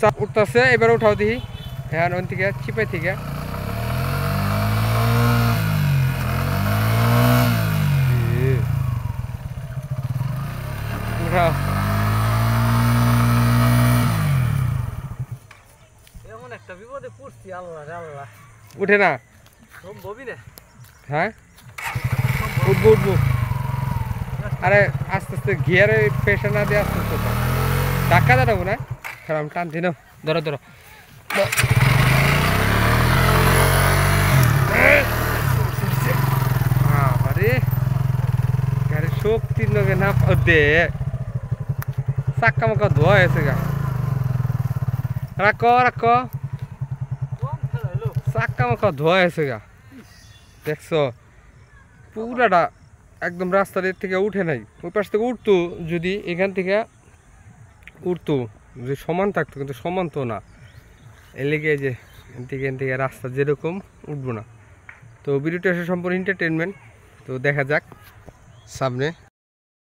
চাপ উঠতেছে, এবার উঠাও দেখি। হ্যাঁ ওন থেকে চিপাই থেকে উঠাও। এমন একটা বিপদে পড়ছি, আল্লাহ রে আল্লাহ। উঠে না? সম্ভবই না। হ্যাঁ উঠবো উঠবো। আরে আস্তে আস্তে গিয়ারে প্রেশার না দিয়ে আস্তে আস্তে ধাক্কা দাঁড়াবো না, খারাপ টানছি না। ধরো ধরো আরে গাড়ির শক্তির লগে না দে, চাক্কা মাক্কা ধোয়া হয়েছে গা। রাখো রাখো, চাক্কা মাক্কা ধোয়া হয়েছে গা। দেখছো পুরাটা একদম রাস্তার থেকে উঠে নাই। ওই পাশ থেকে উঠতো, যদি এখান থেকে উঠতো যে সমান থাকতো, কিন্তু সমান তো না। এর লেগে যে এখান থেকে রাস্তা যেরকম উঠবো না। তো ভিডিওটা এসে সম্পূর্ণ এন্টারটেনমেন্ট। তো দেখা যাক সামনে।